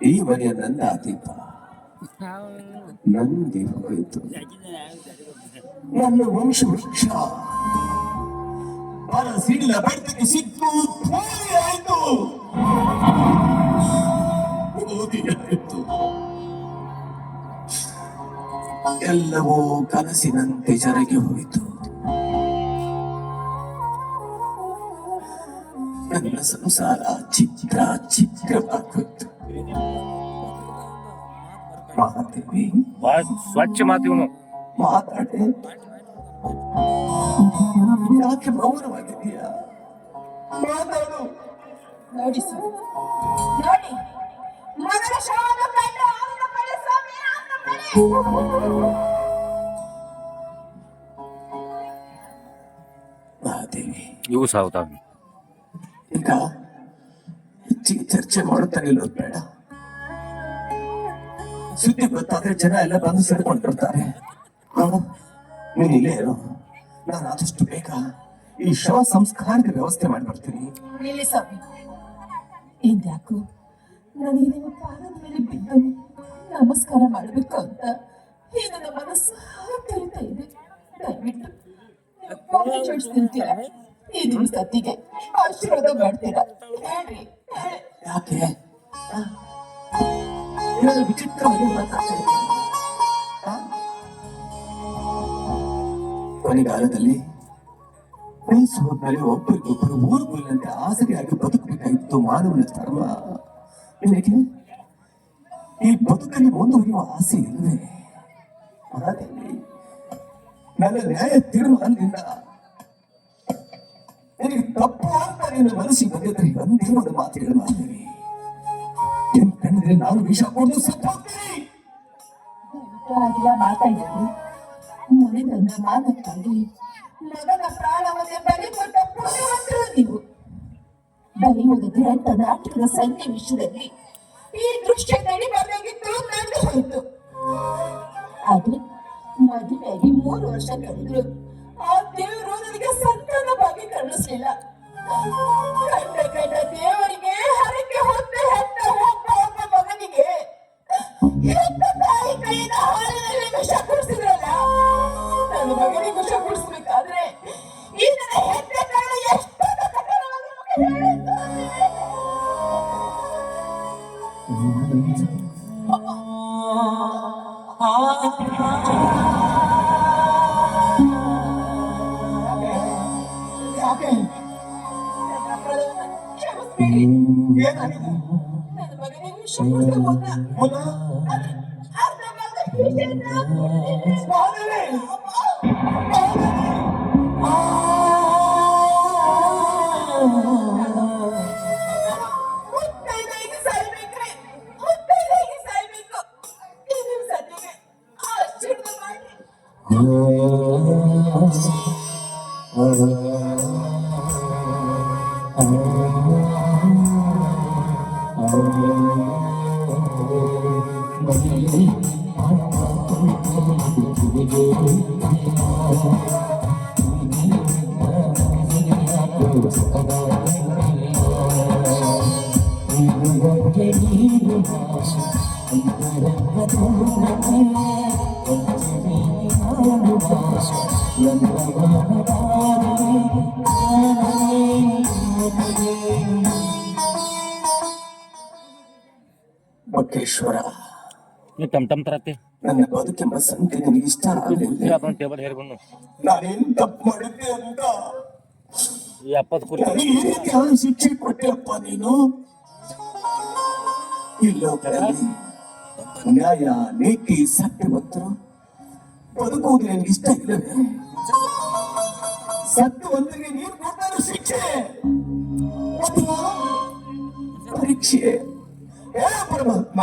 ಈ ಮನೆಯ ನನ್ನ ದೀಪ ನಂದಿ ಹೋಯಿತು. ನನ್ನ ವಂಶ ವೃಕ್ಷ ಸಿಡಿಲ ಬಡ್ತಿಗೆ ಸಿಕ್ಕು ಆಯ್ತು, ಓದಿಯಾಯಿತು. ಎಲ್ಲವೂ ಕನಸಿನಂತೆ ಜರಗಿ ಹೋಯಿತು. ನನ್ನ ಸಂಸಾರ ಚಿತ್ರವಾಗೋಯ್ತು. ಮಾತಾಡ್ತೀವಿ, ಸ್ವಚ್ಛ ಮಾತಿವನು ಮಾತಾಡಿ. ಯಾಕೆ ಮೌನವಾಗಿದೆಯಾ? ಮಾತಾಡು. ನೋಡಿ ಸ್ವಾಮಿ, ನೋಡಿ ಮಗನ ಶವವನ್ನು ಕಂಡು ಅವನ ಕಡೆ ಸ್ವಾಮಿ, ಅವನ ಕಡೆ. ಮಹಾದೇವಿ, ಇವು ಸಾವುತಾವ. ಈಗ ಹೆಚ್ಚಿಗೆ ಚರ್ಚೆ ಮಾಡುತ್ತಾ ನಿಲ್ಲೋದು ಬೇಡ. ಸುದ್ದಿ ಗೊತ್ತಾದ್ರೆ ಜನ ಎಲ್ಲ ಬಂದು ಸೇರ್ಕೊಂಡಿರ್ತಾರೆ. ನೀನ್ ಇಲ್ಲೇ ಇರೋ, ನಾನು ಆದಷ್ಟು ಬೇಗ ಈ ಶವ ಸಂಸ್ಕಾರದ ವ್ಯವಸ್ಥೆ ಮಾಡ್ಬರ್ತೀನಿ. ನಿಲ್ಲಿ ಸ್ವಾಮಿ, ಇದ್ಯಾಕು ನನಗೆ ನಿಮ್ಮ ಪಾದದ ಮೇಲೆ ಬಿದ್ದು ನಮಸ್ಕಾರ ಮಾಡಬೇಕು ಅಂತ ಈ ನನ್ನ ಮನಸ್ಸು ಕರೀತಾ ಇದೆ. ದಯವಿಟ್ಟು ಜೋಡಿಸ್ತಿರ್ತೀರಾ? ಈ ದಿವಸ ಸತ್ತಿಗೆ ಆಶೀರ್ವಾದ ಮಾಡ್ತೀರಾ? ಹೇಳ್ರಿ. ಯಾಕೆ ವಿಚಿತ್ರವಾಗಿ ಮಾತಾಡ್ತಾ ಇದ್ದೀನಿ? ಕೊನೆಗಾಲದಲ್ಲಿ ವಯಸ್ಸೋದ್ಮೇಲೆ ಒಬ್ಬರಿಗೊಬ್ಬರು ಊರುಗಳಿನಂತೆ ಆಸರೆಯಾಗಿ ಬದುಕಬೇಕಾಗಿತ್ತು ಮಾನವನ ಧರ್ಮ. ನಿನಗೆ ಈ ಬದುಕಲ್ಲಿ ಮುಂದುವರಿಯುವ ಆಸೆ ಇಲ್ಲವೇ? ಮಹಾದೇವಿ, ನನ್ನ ನ್ಯಾಯ ತೀರ್ಮಾನದಿಂದ ನಿನಗೆ ತಪ್ಪು ಅಂತ ನಿನ್ನ ಮನಸ್ಸಿಗೆ ಬಂದಿದ್ರೆ ಒಂದೇ ಒಂದು ಮಾತುಗಳು ಮಾಡಿದ್ರಿ. ಏನ್ ಕಂಡಿದ್ರೆ ನಾನು ವಿಷ ಕೊಟ್ಟು ಸತ್ತೋಗ್ತೀನಿ. ಮಾತಾಡಿದ್ರು ಮನೆ ನನ್ನ ಮಾನಕ್ಕಾಗಿ ಮಗನ ಪ್ರಾಣವನ್ನೇ ಬಲಿ ಕೊಟ್ಟ ಪುಣ್ಯವಂತರು ನೀವು. ಬರೆಯುವುದು ದುರಂತ ನಾಟಕದ ಸನ್ನಿವೇಶದಲ್ಲಿ ಈ ದೃಶ್ಯ ನಡಿಬಾರ್ದಾಗಿತ್ತು, ನಡೆದು ಹೋಯಿತು. ಆದ್ರೆ ಮದುವೆಯಾಗಿ 3 ವರ್ಷ ಕಳೆದ್ರು ಆ ದೇವರು ನನಗೆ ಸಂತಾನ ಭಾಗ್ಯ ಕರುಣಿಸಲಿಲ್ಲ. ಕಂಡ ದೇವರಿಗೆ ಹರಕೆ ಹೊತ್ತು ಹೆತ್ತ ಒಬ್ಬ ಮಗನಿಗೆ ಹೆತ್ತ ತಾಯಿ ಕೈಯಿಂದ ಹಾಲಿನಲ್ಲಿ ವಿಷ ಕುಡಿಸಿದ್ರಲ್ಲ. ನನ್ನ ಮಗನಿಗೆ ವಿಷ ಕುಡಿಸ್ಬೇಕಾದ್ರೆ ಈ ನನ್ನ ಹೆತ್ತ ಕಾರಣ ಎಷ್ಟು ನನ್ನ ಮಗನಿಗೆ ವಿಷ ಕುಡಿಸಬಹುದು. ಬಕ್ಕೇಶ್ವರ, ಟಮ್ ಟಮ್ ತರತ್ತೆ. ನನ್ನ ಬದುಕೆಂಬ ಸಂತೆ ನಿನಗೆ ಇಷ್ಟ ಆಗಲಿಲ್ಲ. ಟೇಬಲ್ ಹೇರ್ಕೊಂಡು ನಾನೇನು ತಪ್ಪು ಮಾಡಿದ್ದೆ ಅಂತ ಈ 70 ಕುರಿ ಶಿಕ್ಷೆ ಕೊಟ್ಟೆಯಪ್ಪ ನೀನು. ಇಲ್ಲೋಗಳಲ್ಲಿ ನ್ಯಾಯ, ನೀತಿ, ಸತ್ಯವಂತರು ಬದುಕುವುದು ನನಗೆ ಇಷ್ಟ ಇಲ್ಲವೇ? ಸತ್ಯವಂತರಿಗೆ ನೀನು ಕೊಟ್ಟ ಶಿಕ್ಷೆ ಅಥವಾ ಪರೀಕ್ಷೆ? ಹೇಳ ಪರಮಾತ್ಮ,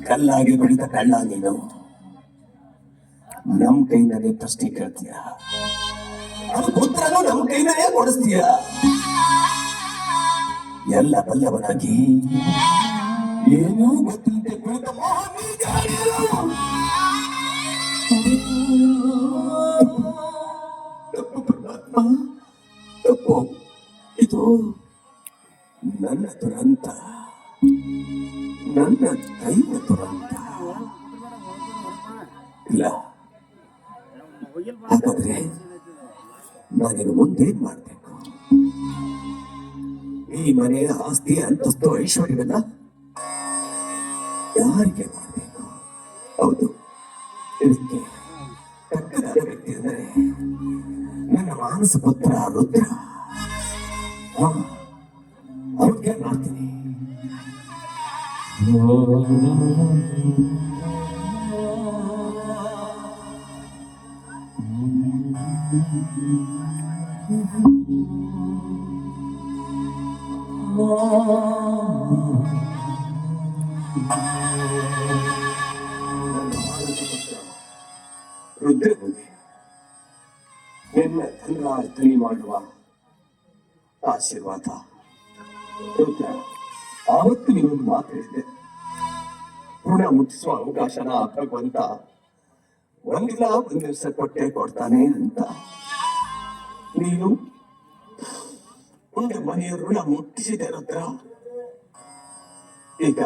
ಕಲ್ಲಾಗಿ ಬಡಿದ ಕಳ್ಳ ನೀನು. ನಮ್ ಕೈಯಿಂದಲೇ ಪ್ರಶ್ನೆ ಕೇಳ್ತೀಯ, ಅದು ಉತ್ತರನು ನಮ್ ಕೈಯಿಂದಲೇ ಕೊಡಿಸ್ತೀಯ. ಎಲ್ಲ ಬಲ್ಲವನಾಗಿ ಏನೂ ಗೊತ್ತಿಲ್ಲದೆ ಕುಳಿತ ನನ್ನ ದುರಂತ, ನನ್ನ ದೈವ ದುರಂತ. ಇಲ್ಲ, ಹಾಗಾದ್ರೆ ನಾನಿನ್ನು ಮುಂದೇನ್ ಮಾಡ್ಬೇಕು? ಈ ಮನೆಯ ಆಸ್ತಿ, ಅಂತಸ್ತು, ಐಶ್ವರ್ಯವನ್ನ ಯಾರಿಗೆ ಮಾಡಬೇಕು? ಹೌದು, ಇದಕ್ಕೆ ತಕ್ಕದಾದ ವ್ಯಕ್ತಿ ಅಂದರೆ ನನ್ನ ಮಾನಸ ಪುತ್ರ ರುದ್ರ. ಅವ್ರಿಗೆ ಮಾಡ್ತೀನಿ. ರುದ್ರನಿಗೆ ನಿನ್ನ ಧನಾರ್ಥನೆ ಮಾಡುವ ಆಶೀರ್ವಾದ. ರುದ್ರ, ಆವತ್ತು ನೀನೊಂದು ಮಾತು ಹೇಳಿದೆ, ಋಣ ಮುಟ್ಟಿಸುವ ಅವಕಾಶನ ಭಗವಂತ ಒಂದಿಲ್ಲ ಒಂದು ದಿವಸ ಕೊಟ್ಟೆ ಕೊಡ್ತಾನೆ ಅಂತ. ನೀನು ಒಂದು ಮನೆಯ ಋಣ ಮುಟ್ಟಿಸಿದೆ ರುದ್ರ. ಈಗ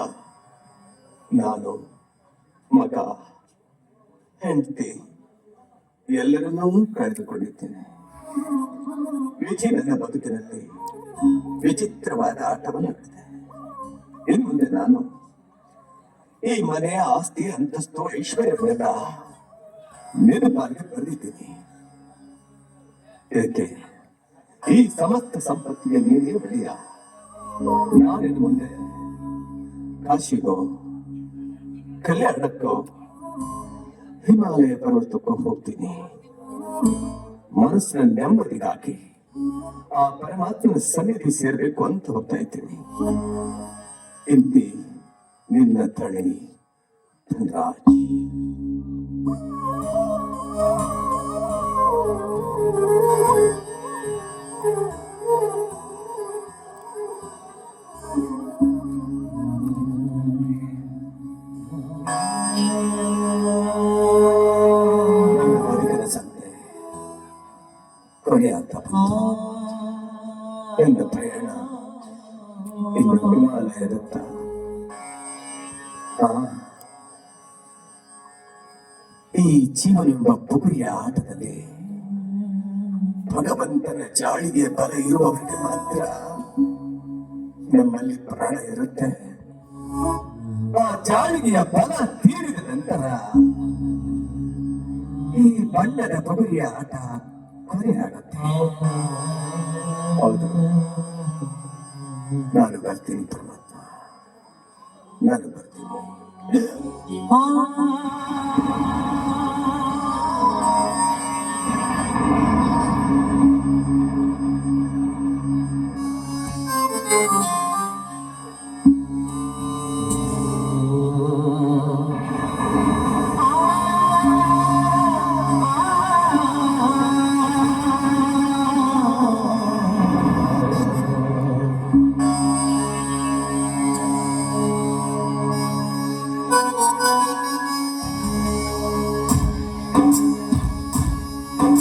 ನಾನು, ಮಗ, ಹೆಂಡತಿ ಎಲ್ಲರನ್ನೂ ಕಳೆದುಕೊಂಡಿದ್ದೇನೆ. ವಿಜಿ ನನ್ನ ಬದುಕಿನಲ್ಲಿ ವಿಚಿತ್ರವಾದ ಆಟವನ್ನು ಆಡಿದೆ. ಇನ್ನು ಮುಂದೆ ನಾನು ಈ ಮನೆಯ ಆಸ್ತಿ, ಅಂತಸ್ತು, ಐಶ್ವರ್ಯವೆಲ್ಲ ನೆನಪಾಗಿ ಬರೆದಿದ್ದೀನಿ. ಇದಕ್ಕೆ ಈ ಸಮಸ್ತ ಸಂಪತ್ತಿಗೆ ನೀನೇ ಒಡೆಯ. ನಾನಿನ್ನು ಮುಂದೆ ಕಾಶಿಗೋ, ಕಲ್ಯಾಣಕ್ಕೋ, ಹಿಮಾಲಯ ಪರ್ವತಕ್ಕೂ ಹೋಗ್ತೀನಿ. ಮನಸ್ಸಿನ ನೆಮ್ಮದಿಗಾಗಿ ಆ ಪರಮಾತ್ಮನ ಸನ್ನಿಧಿ ಸೇರ್ಬೇಕು ಅಂತ ಹೋಗ್ತಾ ಇದ್ದೀನಿ. ಇಂತಿ ನಿನ್ನ ತಳಿ ಧನರಾಜ್. ಕೊನೆಯಾಗ್ತಾ ಬಂತು. ನನ್ನ ಪ್ರಯಾಣ ಇನ್ನು ಹಿಮಾಲಯದತ್ತ. ಈ ಜೀವನೆಂಬ ಬುಗುರಿಯ ಆಟದಲ್ಲಿ ಭಗವಂತನ ಜಾಳಿಗೆ ಬಲ ಇರುವವರಿಗೆ ಮಾತ್ರ ನಮ್ಮಲ್ಲಿ ಪ್ರಾಣ ಇರುತ್ತೆ. ಆ ಜಾಳಿಗೆಯ ಬಲ ತೀರಿದ ನಂತರ ಈ ಬಣ್ಣದ ಬುಗುರಿಯ ಆಟ ಕೊನೆಯಾಗುತ್ತೆ. ಹೌದು, ನಾನು ಬರ್ತೀನಿ ಪರಮಾತ್ಮ, ನಾನು ಬರ್ತೀನಿ.